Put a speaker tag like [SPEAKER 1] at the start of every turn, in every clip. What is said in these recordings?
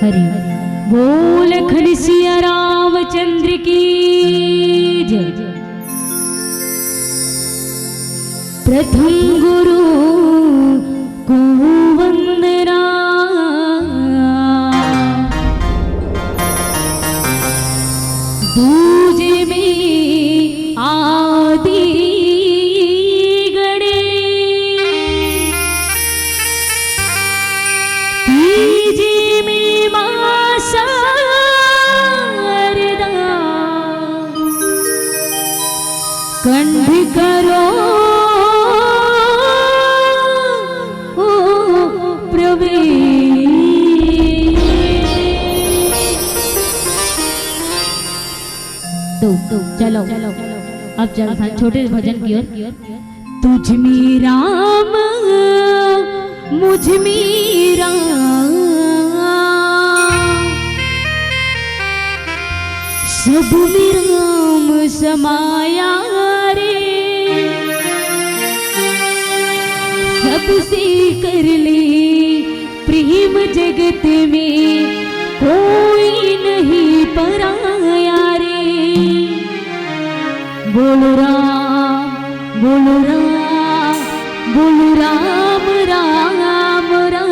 [SPEAKER 1] हरि बोल खनसिया रामचंद्र की जय। प्रथम गुरु को वंदना, दूजे में आदि कंठ करो प्रवेश। तो चलो अब चलते छोटे भजन की ओर। तुझ में राम मुझ में राम, सब में राम समाया रे, सबसे कर ले प्रेम जगत में कोई नहीं पराया रे। बोलो राम बोलो राम बोलो राम राम राम।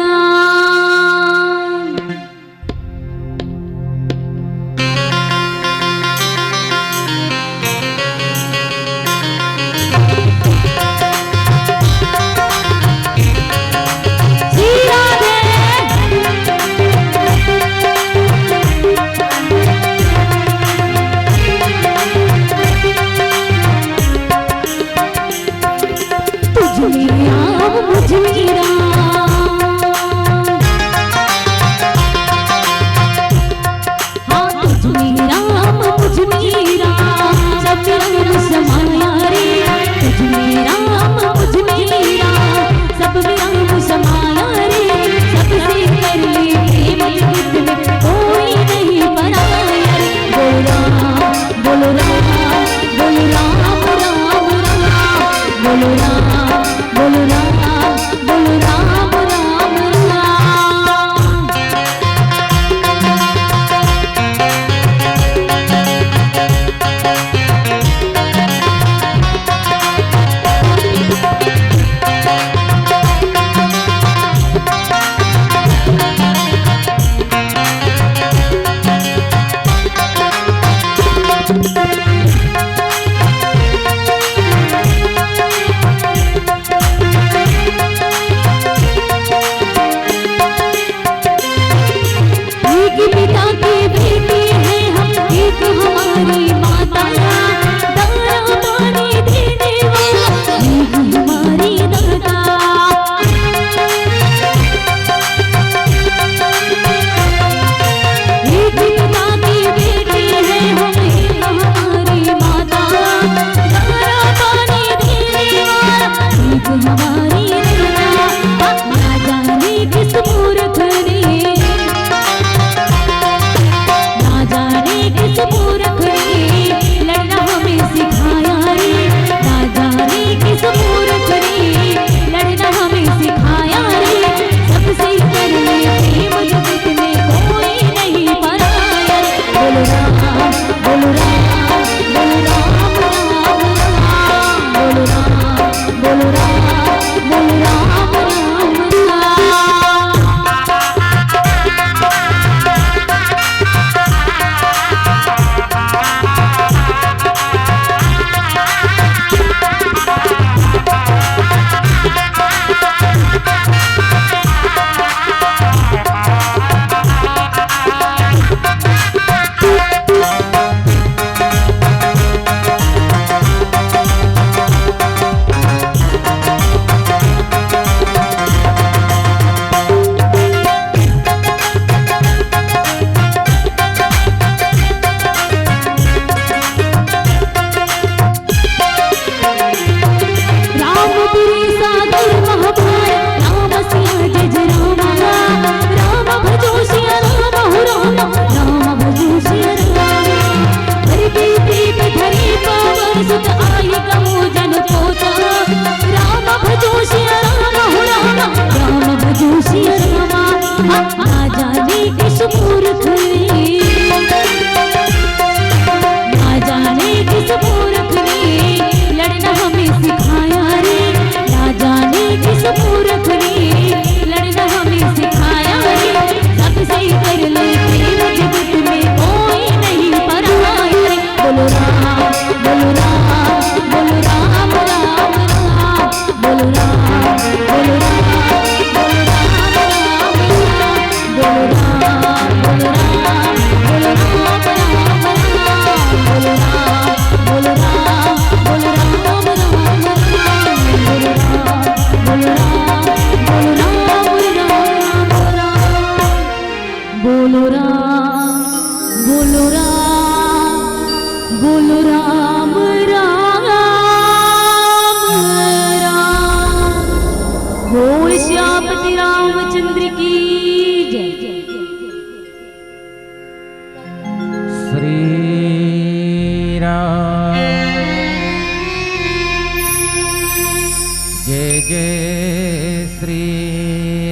[SPEAKER 2] जय श्री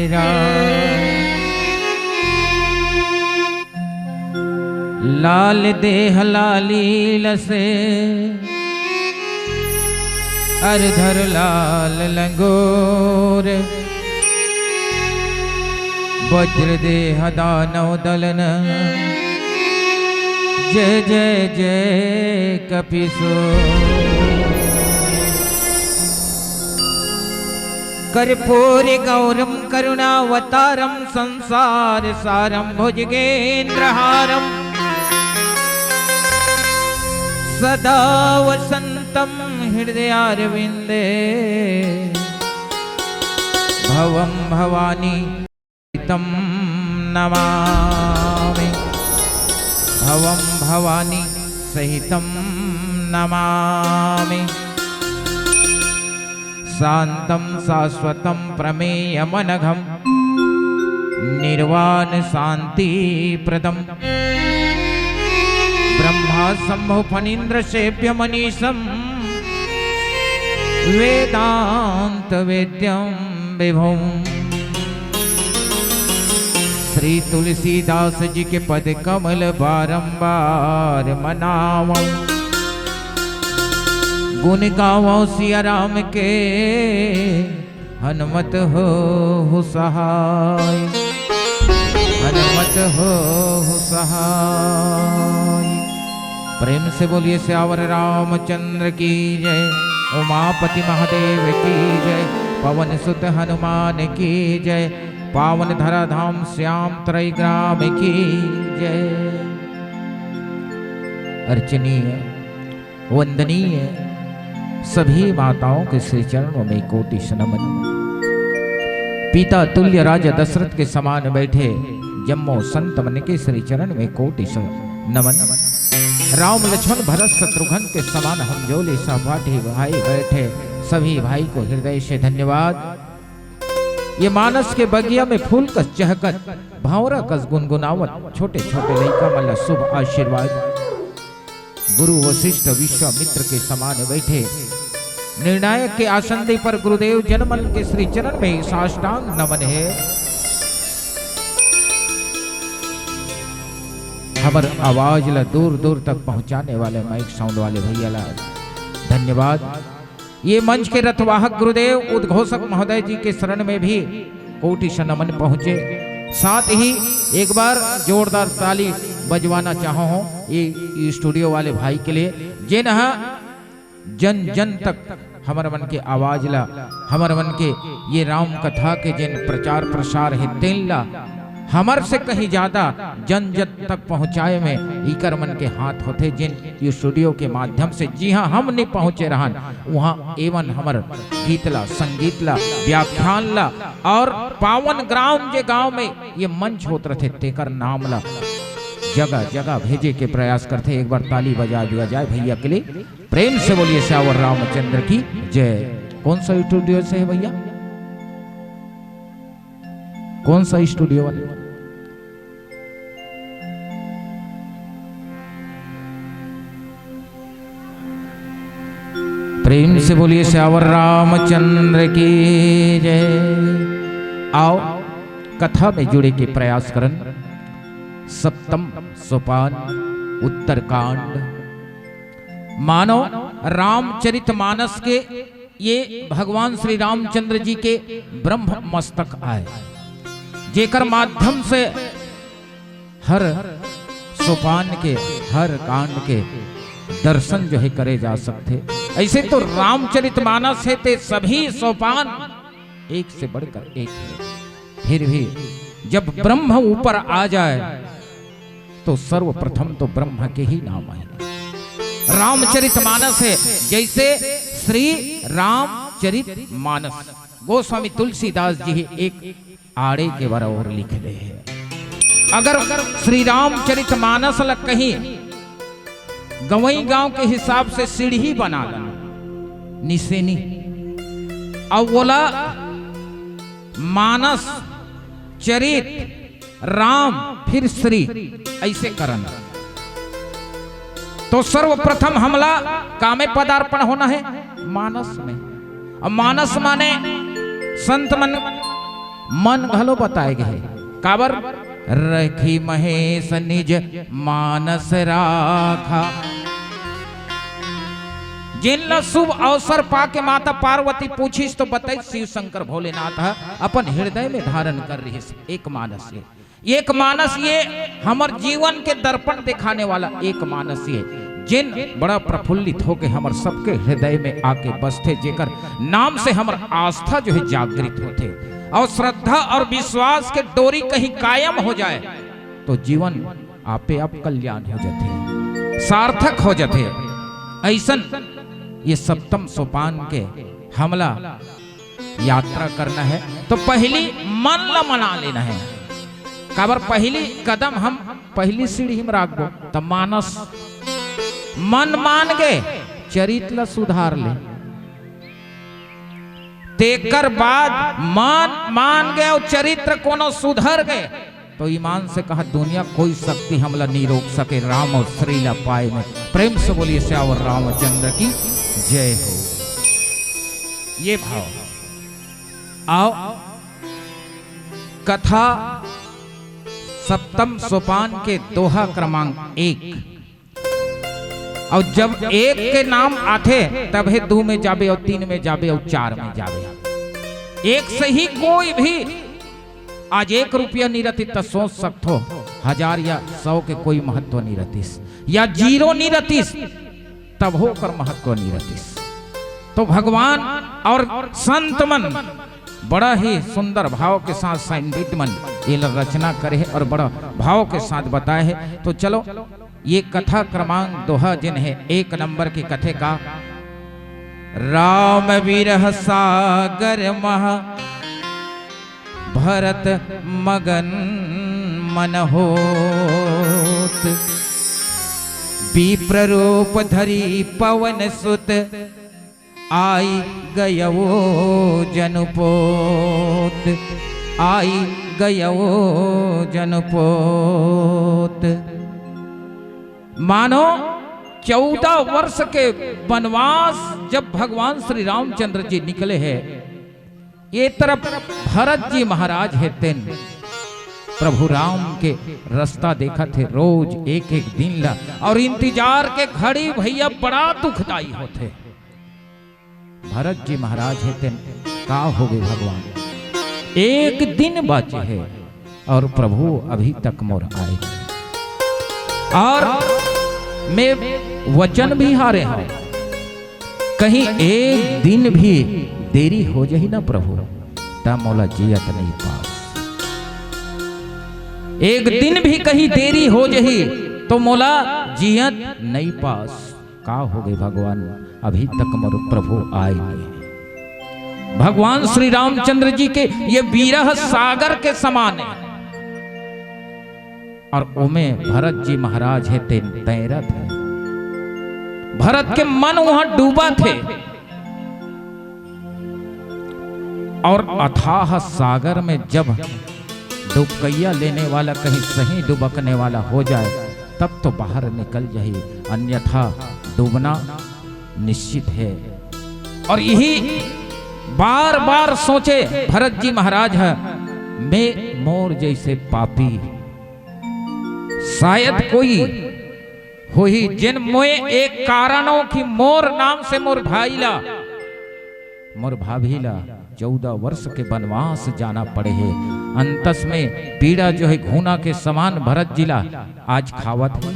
[SPEAKER 2] राम। लाल देह लाली लसे अरधर लाल लंगोर, वज्र देह दानव दलन, जय जय जय कपिसोर। कर्पूरी गौरम करुणावतारम संसार सारम भुजगेन्द्रहारम, सदा वसंतम हृदयारविंदे, भवम भवानी तम नमामि, भवम भवानी सहितं नमामि। शांतं शाश्वतं प्रमेयमनघं, निर्वाण शांति प्रदम, ब्रह्मा शंभु फणीन्द्र सेव्य मनीषं, वेदांत वेद्यं विभुम्। श्री तुलसीदास जी के पद कमल बारंबार मनावं, गुण गावों सिया राम के, हनुमत हो सहाय, हनुमत हो सहाय। प्रेम से बोलिए श्यावर रामचंद्र की जय, उमापति महादेव की जय, पवन सुत हनुमान की जय, पावन धरा धाम श्याम त्रैग्राम की जय। अर्चनीय वंदनीय सभी माताओं के श्री चरणों में कोटि नमन। पिता तुल्य राजा दशरथ के समान बैठे जम्मो संत मन के श्री चरण में कोटि नमन। राम लक्ष्मण भरत शत्रुघ्न के समान हम जोले सहपाठी भाई बैठे सभी भाई को हृदय से धन्यवाद। ये मानस के बगिया में फूल कस चहकत, भावरा कस गुनगुनावत, छोटे छोटे लइका मल्ला शुभ आशीर्वाद। गुरु वशिष्ठ विश्वामित्र के समान बैठे निर्णायक के आसंदे पर गुरुदेव जनमल के श्री चरण में साष्टांग नमन है। खबर आवाज ला दूर दूर तक पहुंचाने वाले माइक साउंड वाले भैया ला धन्यवाद। ये मंच के रथवाहक गुरुदेव उद्घोषक महोदय जी के शरण में भी कोटि नमन पहुंचे। साथ ही एक बार जोरदार ताली बजवाना चाहो हो ये स्टूडियो वाले भाई के लिए, जिन्ह जन जन तक हमारे मन के आवाज ला, हमारे मन के ये राम कथा के जिन प्रचार प्रसार है तेन ला हमार से कहीं ज्यादा जन जन तक पहुंचाए में इकर मन के हाथ होते, जिन ये स्टूडियो के माध्यम से जी हाँ हम नहीं पहुंचे रहन वहाँ एवं हमार गीत ला, संगीत ला, व्याख्यान ला और पावन ग्राम जे गांव में ये मंच होत रहे तेकर नाम ला जगह जगह भेजे के प्रयास करते। एक बार ताली बजा दिया जाए भैया के लिए। प्रेम से बोलिए श्यावर रामचंद्र की जय। कौन सा स्टूडियो से है भैया, कौन सा स्टूडियो वाले? प्रेम से बोलिए श्यावर रामचंद्र की जय। आओ कथा में जुड़े के प्रयास करन। सप्तम सोपान उत्तरकांड मानो रामचरितमानस के ये भगवान श्री रामचंद्र जी के ब्रह्म मस्तक आए, जेकर माध्यम से हर सोपान के हर कांड के दर्शन जो है करे जा सकते। ऐसे तो रामचरितमानस है ते सभी सोपान एक से बढ़कर एक है। फिर भी जब ब्रह्म ऊपर आ जाए तो सर्वप्रथम तो ब्रह्म के ही नाम है। रामचरितमानस है जैसे श्री रामचरितमानस गोस्वामी तुलसीदास जी एक आड़े के बराबर लिख दे हैं। अगर श्री रामचरितमानस लग कहीं गवई गांव के हिसाब से सीढ़ी बना ला निसेनी, अब बोला मानस चरित राम फिर श्री ऐसे करना तो सर्वप्रथम हमला कामे पदार्पण होना है मानस में। अब मानस माने संत मन घलो बताए गए काबर रखी महेश निज मानस राखा। जिन ला शुभ अवसर पाके माता पार्वती पूछिस तो बताई शिव शंकर भोलेनाथ अपन हृदय में धारण कर रही एक मानस ये एक मानस ये हमर जीवन के दर्पण दिखाने वाला एक मानस ये जिन बड़ा प्रफुल्लित होके हमर सबके हृदय में आके बसते जेकर नाम से हमर आस्था जो है जागृत होते और श्रद्धा और विश्वास के डोरी कहीं कायम हो जाए तो जीवन आपे आप कल्याण हो जाते सार्थक हो जाते। ऐसन ये सप्तम सोपान के हमला यात्रा करना है तो पहली मन ला मना लेना है काबर पहली कदम हम पहली सीढ़ी में राखबो तो मानस मन मान के चरित्र ला सुधार ले तेकर बाद मन मान गए और चरित्र कोनो सुधर गए तो ईमान से कहा दुनिया कोई शक्ति हमला नहीं रोक सके। राम और श्रीला पाए में प्रेम से बोलिए श्यावर रामचंद्र की जय हो। ये भाव आओ कथा सप्तम सोपान के दोहा क्रमांक 1 और जब 1 के नाम आते तब है 2 में जाबे और 3 में जाबे और 4 में जाबे। एक से ही कोई भी आज 1 रुपया नहीं रहती तो सोच सकते हो 1000 या 100 के कोई महत्व नहीं रहतीस या 0 नहीं रहतीस तब होकर महत्व नहीं रहतीस। तो भगवान और संत मन बड़ा ही सुंदर भाव के साथ साइंटिस्ट मन ये रचना करे और बड़ा भाव के साथ बताए है। तो चलो ये कथा क्रमांक दोहा जिन है 1 नंबर की कथे का राम विरह सागर महा भरत मगन मन होत विप्र रूप धरी पवन सुत आई गयवो जनपोत आई गयवो जनपोत। मानो 14 वर्ष के वनवास जब भगवान श्री रामचंद्र जी निकले हैं ये तरफ भरत जी महाराज है तेन प्रभु राम के रास्ता देखा थे रोज एक एक दिन ला और इंतजार के घड़ी भैया बड़ा दुखदाई होते। भरत जी महाराज है तेन का हो गए भगवान एक दिन बचे है और प्रभु अभी तक मोर आए और मैं वचन भी हारे हैं कहीं एक दिन भी देरी हो जाही ना प्रभु ता मौला जियत नहीं पास। एक दिन भी कहीं देरी हो जाही तो मौला जियत नहीं पास। का हो गए भगवान अभी तक मोर प्रभु आए नहीं। भगवान श्री रामचंद्र जी के ये विरह सागर के समान है और ओमे भरत जी महाराज है तैरत है। भरत के मन वहां डूबा थे और अथाह सागर में जब डुबकैया लेने वाला कहीं सही डुबकने वाला हो जाए तब तो बाहर निकल जाए अन्यथा डूबना निश्चित है। और यही बार बार सोचे भरत जी महाराज है मैं मोर जैसे पापी शायद कोई हो ही जिन मोए एक कारणों की मोर नाम से मोर भाईला मोर भाभीला 14 वर्ष के वनवास जाना पड़े है। अंतस में पीड़ा जो है घूना के समान भरत जिला आज खावत है।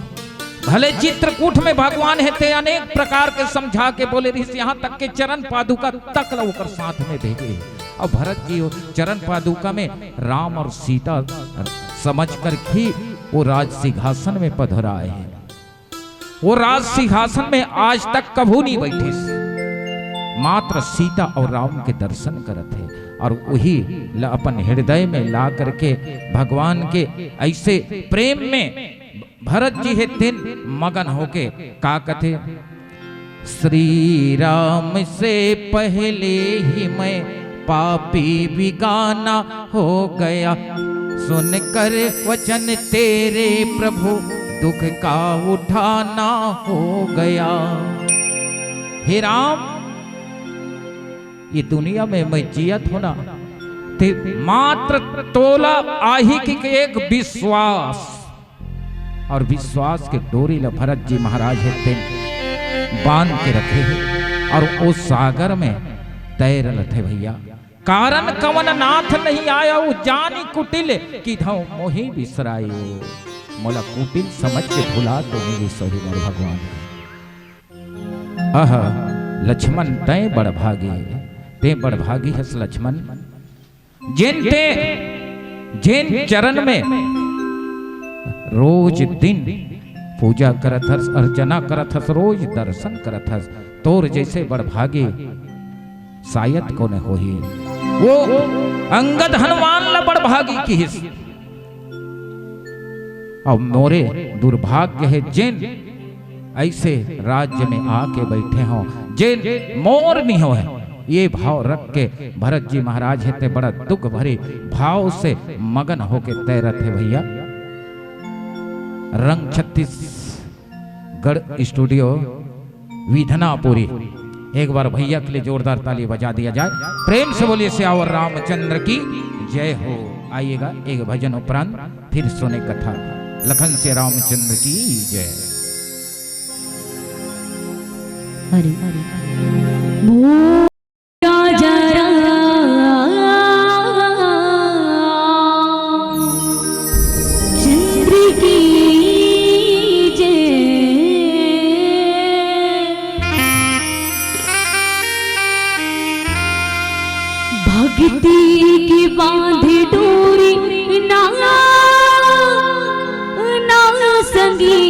[SPEAKER 2] भले चित्रकूट में भगवान है ते अनेक प्रकार के समझा के बोले रही यहाँ तक के चरण पादुका तक लौकर साथ में भेजे और भरत जी चरण पादुका में राम और सीता समझकर ही वो राज सिंहासन में पधराए हैं। वो राज सिंहासन में आज तक कभू नहीं बैठे मात्र सीता और राम के दर्शन करते हैं और वही अपन हृदय में ला करके भगवान के ऐसे प्रेम में भरत जी है दिन मगन होके का कथे श्री राम से पहले ही मैं पापी बिगाना हो गया सुनकर वचन तेरे प्रभु दुख का उठाना हो गया। हे राम ये दुनिया में मैं जियत हूं ना ते मात्र तोला आही की एक विश्वास और विश्वास के डोरी ल भरत जी महाराज है बांध के रखे है और उस सागर में तैरल थे भैया। कारण कवन नाथ नहीं आया जानी कुटिल की धौ मोहि बिसरायो, मोला कुटिल समझ के भुला तो मेरी सोही मोर भगवान। आह लक्ष्मण तय बड़ भागी, ते बड़ भागी हस लक्ष्मण जिन चरण में रोज दिन पूजा करत हस, अर्चना करत हस, रोज दर्शन करत हस, तोर जैसे बड़ भागे शायद को न होही। वो अंगद हनुमान ला बड़ भागी की हिस और मोरे दुर्भाग्य है जिन ऐसे राज्य में आके बैठे हो जिन मोर नहीं हो है। ये भाव रख के भरत जी महाराज है बड़ा दुख भरे भाव से मगन होके तैरत है भैया। रंग छत्तीसगढ़ स्टूडियो विधनापुरी, एक बार भैया के लिए जोरदार ताली बजा दिया जाए। प्रेम से बोलिए सियावर रामचंद्र की जय हो। आइएगा एक भजन उपरांत फिर सुने कथा। लखन से रामचंद्र की जय।
[SPEAKER 1] हरि हरि भक्ति की बांधी डोरी ना संगी,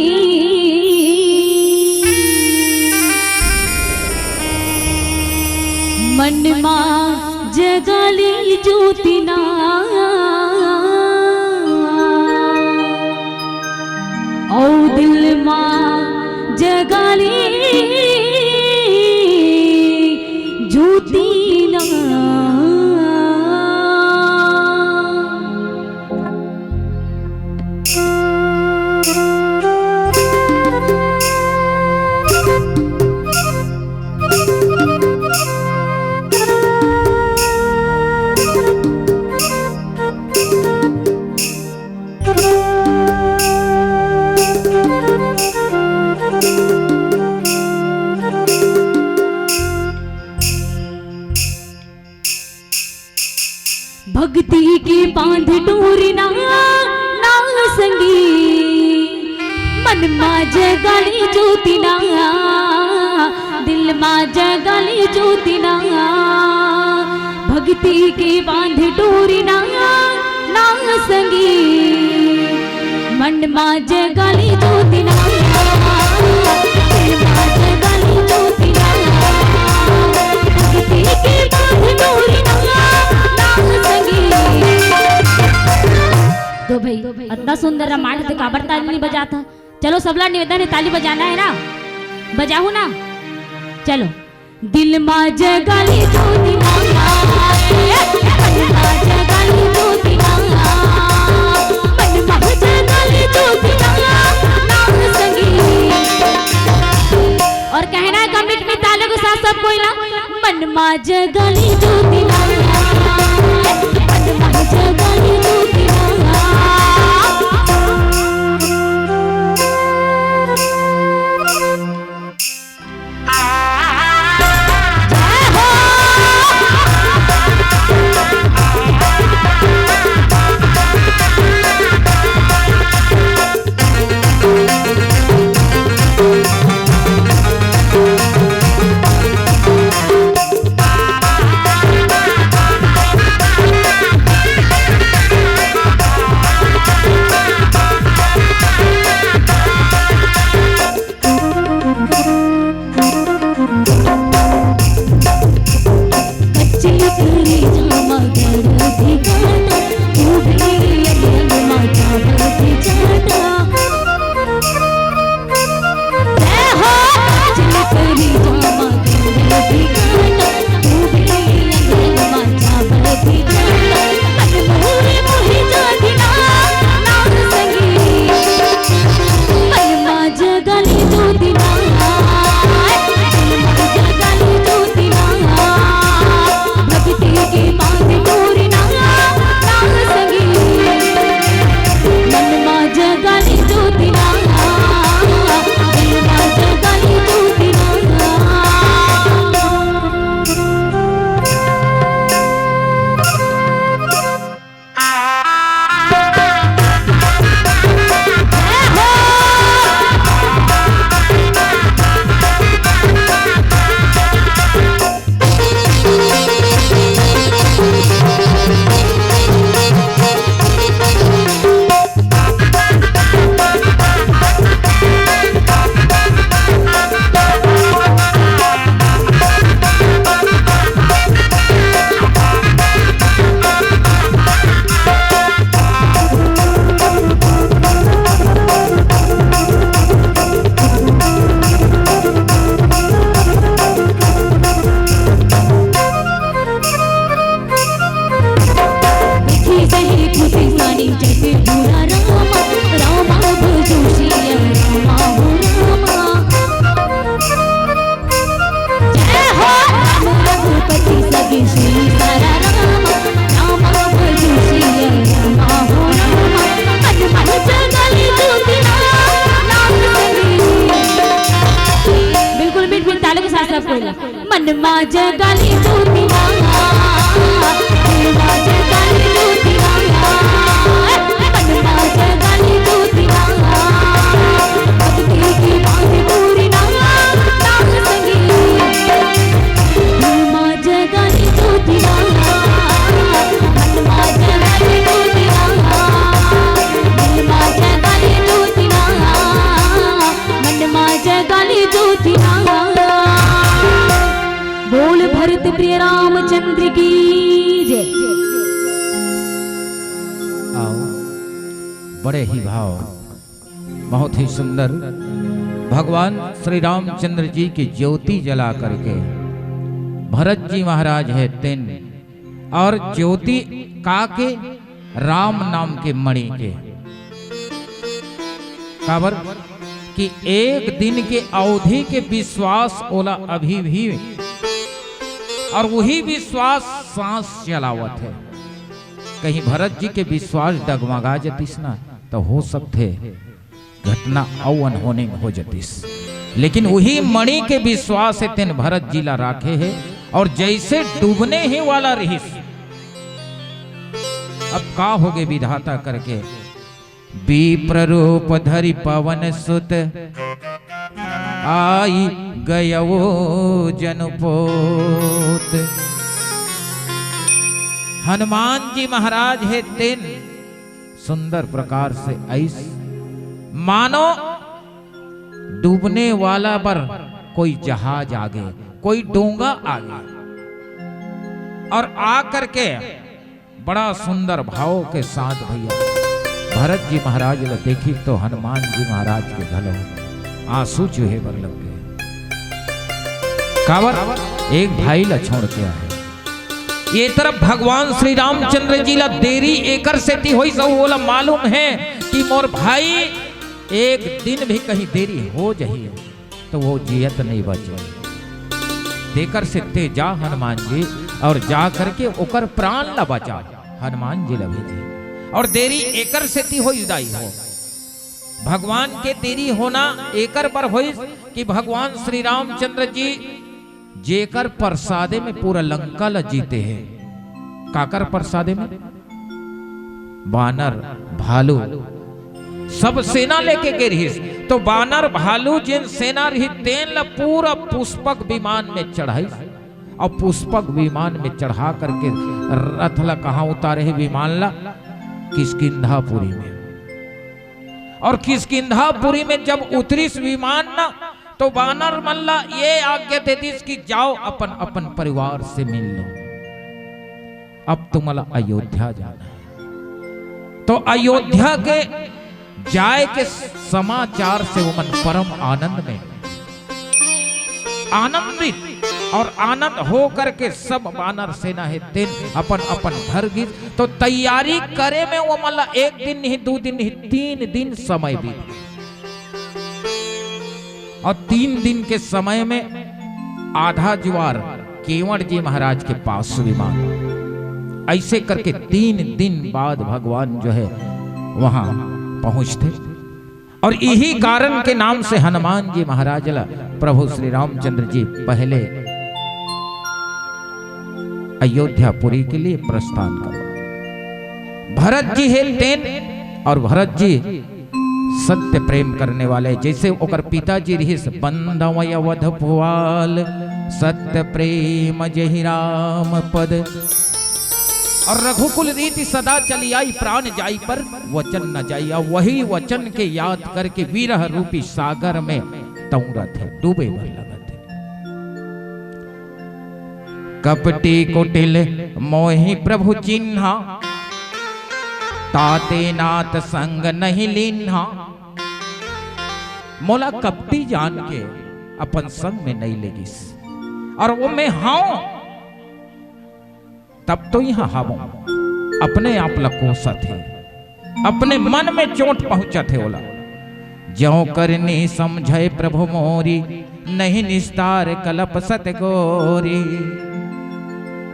[SPEAKER 1] मन मां जगाली ज्योति ना, ओ दिल मां जगाली ज्योति ना। भक्ति की बांध डोरी ना संगी, मन मां जगाली ज्योति ना, दिल मां जगाली ज्योति ना। भक्ति की बांध डोरी ना संगी, मन मां जगाली ज्योति ना, दिल मां जगाली ज्योति ना। भक्ति की बांध डोरी ना तो भाई इतना सुंदर रामायण तो काबर ताली नहीं बजाता। चलो सबला निवेदन है ताली बजाना है ना, बजाओ ना। चलो दिल मां जगाली ज्योति ना, मन मां जगाली ज्योति ना, मन मां जगाली ज्योति ना संगी। और कहना है कमिट में ताले के साथ सब कोई ना, मन मां जगाली ज्योति ना, मन मां जगाली ज्योति ना।
[SPEAKER 3] Bye.
[SPEAKER 1] साथ सब कोई मन माज गाली दूतिया दिल माज गाली दूतिया मन माज गाली दूतिया भक्ति की बात पूरी ना नाम संगी दिल माज गाली दूतिया मन माज गाली दूतिया दिल माज गाली दूतिया मन माज गाली दूतिया। बोल भरत प्रिय रामचंद्र की जय।
[SPEAKER 2] आओ, बड़े ही भाव, बहुत ही सुंदर भगवान श्री रामचंद्र जी की ज्योति जला करके भरत जी महाराज है तेन और ज्योति का के राम नाम के मणि के काबर कि एक दिन के अवधि के विश्वास ओला अभी भी और वही विश्वास सांस चलावत है। कहीं भरत जी के विश्वास डगमगा जतीस ना तो हो सकते घटना अवन होने हो जतीस, लेकिन वही मणि के विश्वास से तेन भरत जी ला राखे है और जैसे डूबने ही वाला रहीस। अब का होगे विधाता करके विप्र रूप धरि पवन सुत आई गयो जनपोत। हनुमान जी महाराज है तेन सुंदर प्रकार से ऐस मानो डूबने वाला पर कोई जहाज आगे कोई डोंगा आगे और आकर के बड़ा सुंदर भाव के साथ भैया भरत जी महाराज ने देखी तो हनुमान जी महाराज के गलों आंसू चूहे पर लग गए। कावर एक भाई ला छोड़ के आए ये तरफ भगवान श्री रामचंद्र जी ला देरी एकर से ती होई सब बोला मालूम है कि मोर भाई एक दिन भी कहीं देरी हो जाइए तो वो जियत नहीं बचे। देकर से ते जा हनुमान जी और जा करके ओकर प्राण ला बचा हनुमान जी ला भेजे और देरी एकर से ती हो जाई हो। भगवान के देरी होना एकर पर होई कि भगवान श्री रामचंद्र जी जेकर प्रसादे में पूरा लंका ला जीते हैं। काकर प्रसादे में बानर भालू सब सेना लेके गए रही तो बानर भालू जिन सेना रही तेन ला पूरा पुष्पक विमान में चढ़ाई और पुष्पक विमान में चढ़ा करके रथ ला कहां उतारे है विमान ला किष्किंधापुरी में और किष्किंधापुरी में जब उतरी विमान ना तो बानर मल्ला ये आज्ञा देती कि जाओ अपन अपन परिवार से मिल लो। अब तुम्हारा अयोध्या जाना है तो अयोध्या के जाए के समाचार से वो मन परम आनंद में आनंदित और आनंद हो करके सब बानर सेना है तेन अपन अपन घर गिर तो तैयारी करे में वो मतलब एक दिन नहीं 2 दिन नहीं 3 दिन समय बीत और 3 दिन के समय में आधा ज्वार केवट जी महाराज के पास विमान ऐसे करके 3 दिन बाद भगवान जो है वहां पहुंचते और यही कारण के नाम से हनुमान जी महाराज ला प्रभु श्री रामचंद्र जी पहले अयोध्यापुरी के लिए प्रस्थान करवा। भरत जी है तेन और भरत जी सत्य प्रेम करने वाले जैसे ओकर पिताजी रही बंदवय वध भुआल सत्य प्रेम जहि राम पद और रघुकुल रीति सदा चली आई प्राण जाई पर वचन न जाई और वही वचन के याद करके विरह रूपी सागर में तौरत है डूबे भर लगत है। कपटी कुटिल मोहि प्रभु चिन्हा ताते नाथ संग नहीं लीन्हा। मोला कपटी जान के अपन संग में नहीं लेगिस और वो मैं हाउ तब तो यहाँ हावो अपने आप लकोसा थे अपने मन में चोट पहुंचा थे बोला ज्यों करनी समझे प्रभु मोरी नहीं निस्तार कलप सत गोरी।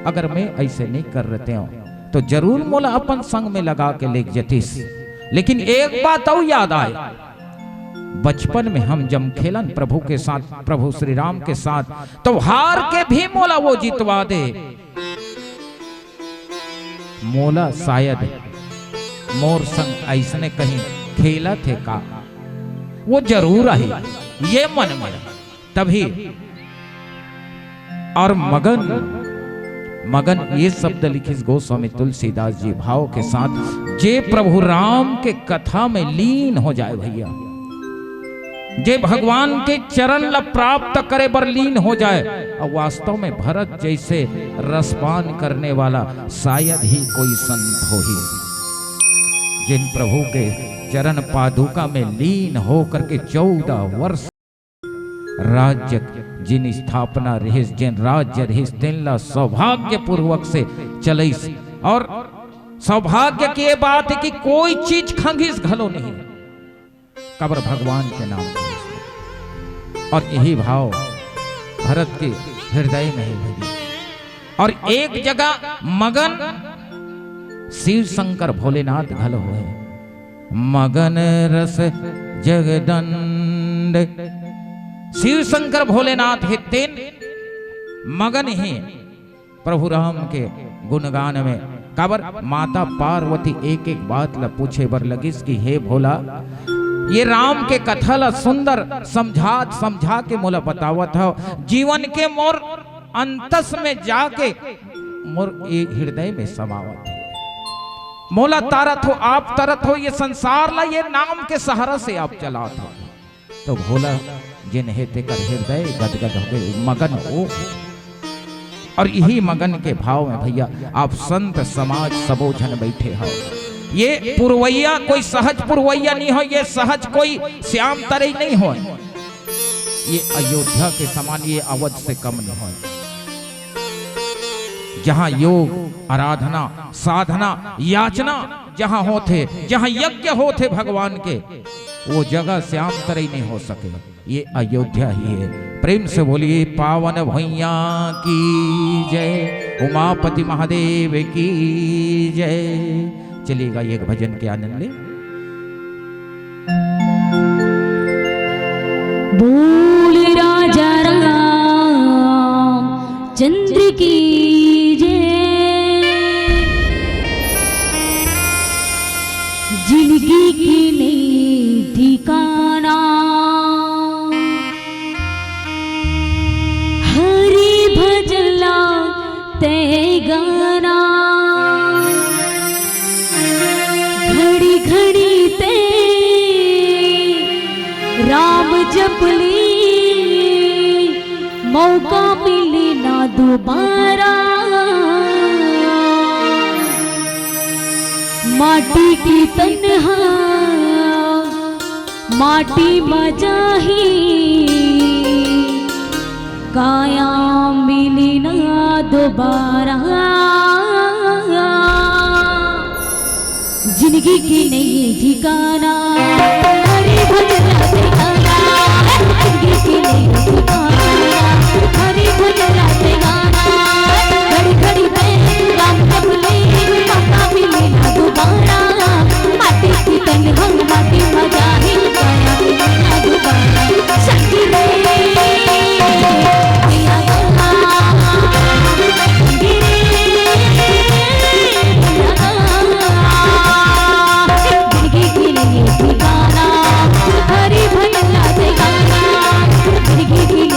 [SPEAKER 2] अगर मैं ऐसे नहीं कर रहे हो तो जरूर मोला अपन संग में लगा के लेक जतीस। लेकिन एक बात और याद आए बचपन में हम जब खेलन प्रभु के साथ, प्रभु श्री राम के साथ, तो हार के भी मोला वो जितवा दे। मोला शायद मोर संग ऐसने कहीं खेला थे का, वो जरूर आई ये मन में तभी। और मगन मगन ये शब्द लिखिस गोस्वामी तुलसीदास जी भाव के साथ, जे प्रभु राम के कथा में लीन हो जाए भैया, जे भगवान के चरण ला प्राप्त करे बर लीन हो जाए। और वास्तव में भरत जैसे रसपान करने वाला शायद ही कोई संत हो ही, जिन प्रभु के चरण पादुका में लीन होकर के 14 वर्ष राज्य जिन स्थापना रहिस, जिन राज्य रहिस, तिनला सौभाग्य पूर्वक से चलिस। और सौभाग्य की ये बात है कि कोई चीज खंगिस घलो नहीं, कबर भगवान के नाम पर। और यही भाव भरत के हृदय में है। और एक जगह मगन शिव शंकर भोलेनाथ घलो है, मगन रस जगदंड। शिव शंकर भोलेनाथ है तेन मगन ही प्रभु राम के गुणगान में। काबर माता पार्वती एक एक बात ला पूछे बर लगिस कि हे भोला, ये राम के कथा ला सुंदर समझा के मोला बतावत हो, जीवन के मोर अंतस में जाके मोर एक हृदय में समावत है। मोला तारत हो, आप तरत हो, ये संसार ला ये नाम के सहारा से आप चलात हो। तो भोला जिन हेते कर हृदय गदगद हो गए, मगन हो। और यही मगन के भाव में भैया आप संत समाज सबो जन बैठे हो। ये पुरवैया कोई सहज पुरवैया नहीं हो, ये सहज कोई श्याम तरई नहीं हो, ये अयोध्या के समान, ये अवध से कम नहीं हो। जहां योग आराधना साधना याचना जहां होते, जहां यज्ञ होते भगवान के, वो जगह श्याम तरई नहीं हो सके, ये अयोध्या ही है। प्रेम से बोलिए पावन भैया की जय, उमापति महादेव की जय। चलिएगा एक भजन के आनंद ले।
[SPEAKER 1] बोल राजा राम चंद्र की जय, जिंदगी की नहीं ठिकाना, हरि भजला ते गाना, घड़ी घड़ी ते राम जपली, मौका मिले ना दोबारा, माटी की तन्हा माटी मजाही, काया मिली ना दोबारा, जिंदगी की नहीं ठिकाना, हरि भजन से गाना, जिंदगी की नहीं ठिकाना, हरि भजन से गाना, घड़ी घड़ी में राम जपले, मौका मिले ना दोबारा, माटी की तन्हा माटी मजाही, काया मिले ना दोबारा, शक्ति रे हरि भजन से गाना, जिंदगी की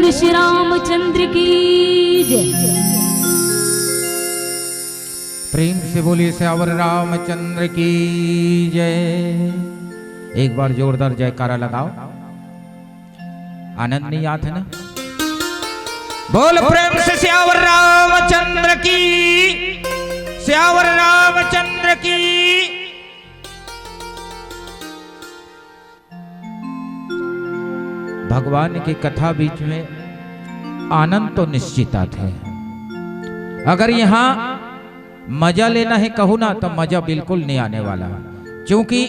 [SPEAKER 1] बोल श्री रामचंद्र की जय।
[SPEAKER 2] प्रेम से बोलिए श्यावर रामचंद्र की जय। एक बार जोरदार जयकारा लगाओ, आनंद नहीं आता ना? बोल प्रेम से श्यावर रामचंद्र की, श्यावर रामचंद्र की। भगवान की कथा बीच में आनंद तो निश्चित आते हैं। अगर यहां मजा लेना है कहूं ना तो मजा बिल्कुल नहीं आने वाला, क्योंकि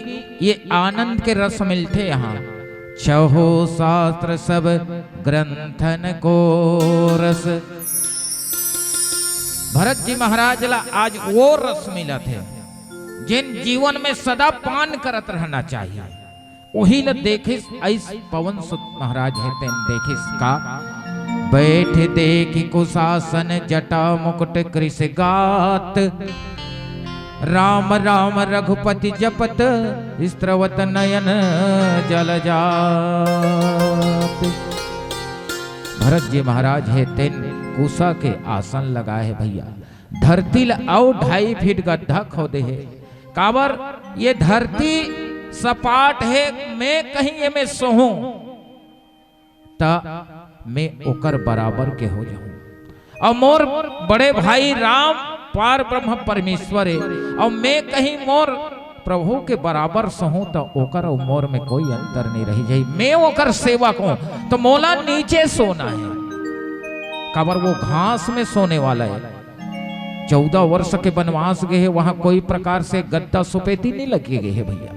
[SPEAKER 2] ये आनंद के रस मिलते यहाँ। छहो शास्त्र सब ग्रंथन को रस, भरत जी महाराज ला आज वो रस मिला थे जिन जीवन में सदा पान करत रहना चाहिए। वही ल देखिस ऐस पवन सुत महाराज है तेन देखिस का बैठ देखी कुशासन जटा मुकुट कृष गात, राम राम रघुपति जपत स्त्रवत नयन जल जात। भरत जी महाराज है तेन कुशा के आसन लगा है भैया। धरती आओ 2.5 फीट गड्ढा खोदे है। काबर ये धरती सपाट है, मैं कहीं ये में सोहूं ता मैं ओकर बराबर के हो जाऊं। और मोर बड़े भाई राम पार ब्रह्म परमेश्वर है, और मैं कहीं मोर प्रभु के बराबर सहूं तो ओकर और मोर में कोई अंतर नहीं रही जाई। मैं ओकर सेवक हूं तो मोला नीचे सोना है। काबर वो घास में सोने वाला है। 14 वर्ष के वनवास गए है, वहां कोई प्रकार से गद्दा सुपेती नहीं लगे गए है भैया।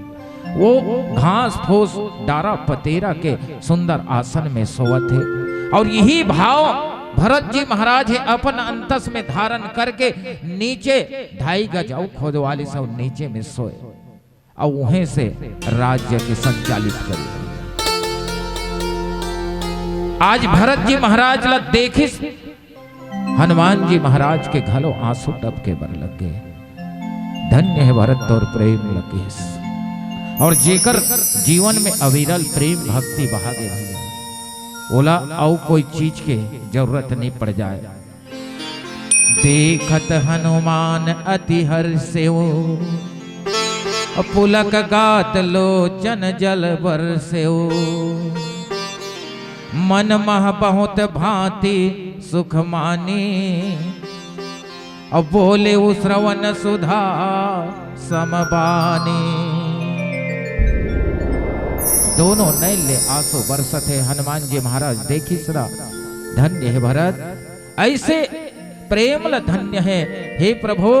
[SPEAKER 2] वो घास फूस डारा पतेरा के सुंदर आसन में सोवत है। और यही भाव भरत जी महाराज है अपन अंतस में धारण करके नीचे 2.5 गज और खोदवाली सब नीचे में सोए और वहीं से राज्य के संचालित करे। आज भरत जी महाराज ला देखिस हनुमान जी महाराज के घलो आंसू टपके बर लग गए। धन्य है भरत और प्रेम लगे, और जेकर जीवन में अविरल प्रेम भक्ति बहा गए भैया, ओला और कोई चीज के जरूरत नहीं पड़ जाए। देखत हनुमान अति हर्षे, पुलक गात लोचन जल बरसे। मन मह बहुत भांति सुख मानी, अब बोले उ श्रवण सुधा समबानी। दोनों नैले आंसू बरसत है। हनुमान जी महाराज देखी सदा धन्य है भरत, ऐसे प्रेमल धन्य है। हे प्रभु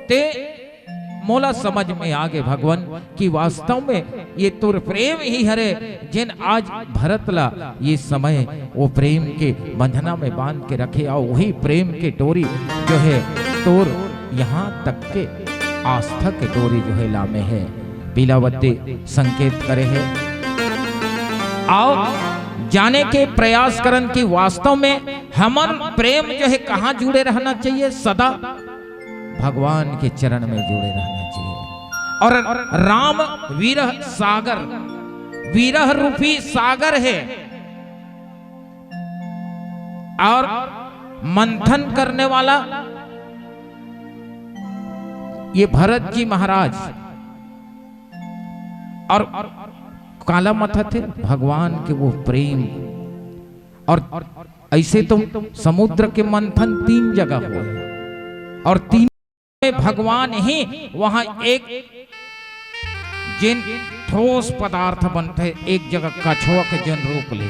[SPEAKER 2] ते मोला समझ में आगे भगवान कि वास्तव में ये तुर प्रेम ही हरे जिन आज भरत ला ये समय वो प्रेम के बंधना में बांध के रखे, और वही प्रेम के डोरी जो है तोर यहाँ तक के आस्था के डोरी जो है लामे है। पीलावती संकेत करे है। आओ जाने के प्रयास करन की वास्तव में हमन प्रेम जो है कहाँ जुड़े रहना चाहिए, सदा भगवान के चरण में जुड़े रहना चाहिए। और राम विरह सागर, विरह रूपी सागर है, और मंथन करने वाला ये भरत जी महाराज और काला मथा थे भगवान के वो प्रेम। और ऐसे तो समुद्र के मंथन 3 जगह हुए हैं, और 3 में भगवान ही वहां एक जिन ठोस पदार्थ बनते, एक जगह कछुआ के जन रूप ले,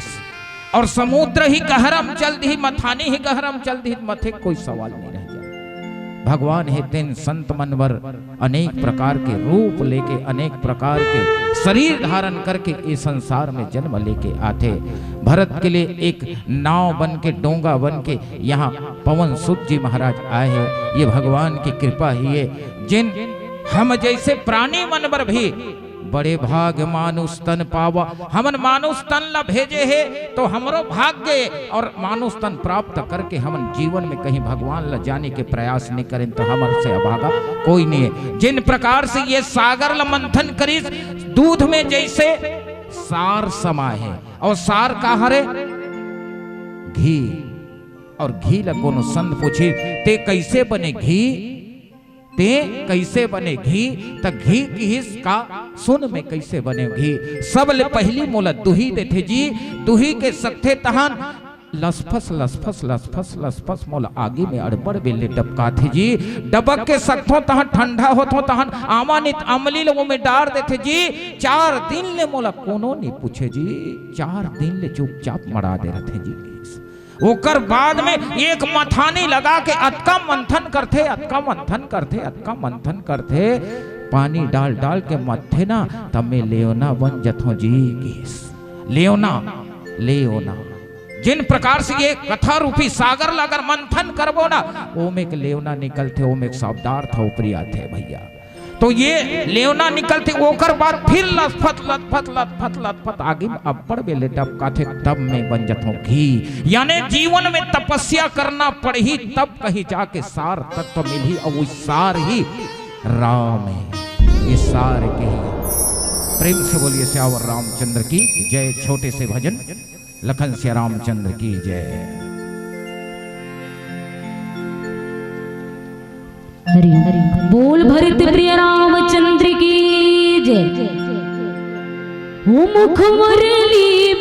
[SPEAKER 2] और समुद्र ही गहरम चल दी, मथानी ही गहरम चल दी, मथे कोई सवाल नहीं रह गया। भगवान है तेन संत मनवर अनेक प्रकार के रूप लेके, अनेक प्रकार के शरीर धारण करके इस संसार में जन्म लेके आते। भरत के लिए एक नाव बन के, डोंगा बन के यहाँ पवन सुत जी महाराज आए हैं। ये भगवान की कृपा ही है। जिन हम जैसे प्राणी मनवर भी बड़े भाग मानुष तन पावा, हमन मानुष तन ला भेजे है तो हमरो भाग्य, और मानुष तन प्राप्त करके हमन जीवन में कहीं भगवान ला जाने के प्रयास नहीं करें तो हमर से अभागा कोई नहीं है। जिन प्रकार से ये सागर ला मंथन करी, दूध में जैसे सार समाये है, और सार का हरे घी। और घी ला कोनो संत पूछी ते कैसे बने घी, ते कैसे बने घी, त घी किस का सुन में कैसे बने घी। सब ले पहली मोला दुही देथे जी, दुही के सकथे तहन लसफस लसफस लसफस लसफस मोला आगे में अड़बड़ बेले डबका थे जी। डबक के सकथो तहन ठंडा होथो तहन आमानित अमली लोगों में डार देथे जी। 4 दिन ले मोला कोनो नहीं पूछे जी, 4 दिन ले चुपचाप मरा दे रथे जी। ओकर बाद में एक मथानी लगा के अतका मंथन करथे, अतका मंथन करथे, अतका मंथन करथे, पानी डाल डाल के मथे ना तब में लेओना बन जथो जी। केस लेओना लेओना जिन प्रकार से ये कथा रूपी सागर लागर मंथन करबो ना, ओमे के लेवना निकलते, ओमे शब्दार्थ ऊपरी आते भैया। तो ये लेवना निकलते ओकर बाद फिर लथपथ लथपथ लथपथ लथपथ आगे में अब्बड़ बेले टपका थे, तब में बन जतो घी। यानी जीवन में तपस्या करना पड़ी तब कहीं जाके सार तत्व मिली, और वो सार ही राम है। ये सार के ही प्रेम से बोलिए श्यावर रामचंद्र की जय। छोटे से भजन लखन से रामचंद्र की जय।
[SPEAKER 1] हरि हरि बोल भरत प्रिय रामचंद्र की जय। मुख मुरली